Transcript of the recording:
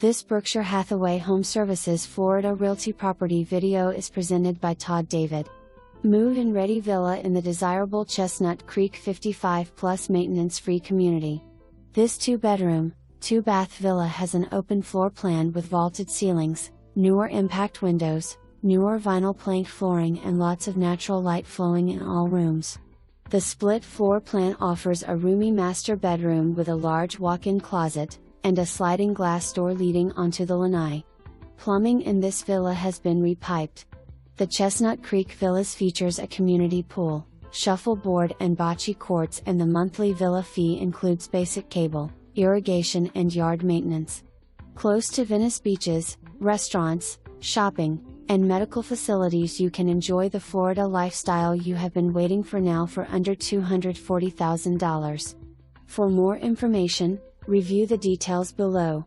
This Berkshire Hathaway HomeServices Florida Realty property video is presented by Todd David. Move-in ready villa in the desirable Chestnut Creek 55+ maintenance-free community. This 2-bedroom, 2-bath villa has an open floor plan with vaulted ceilings, newer impact windows, newer vinyl plank flooring and lots of natural light flowing in all rooms. The split floor plan offers a roomy master bedroom with a large walk-in closet, and a sliding glass door leading onto the lanai. Plumbing in this villa has been repiped. The Chestnut Creek Villas features a community pool, shuffleboard and bocce courts, and the monthly villa fee includes basic cable, irrigation and yard maintenance. Close to Venice beaches, restaurants, shopping, and medical facilities, you can enjoy the Florida lifestyle you have been waiting for now for under $240,000. For more information, review the details below.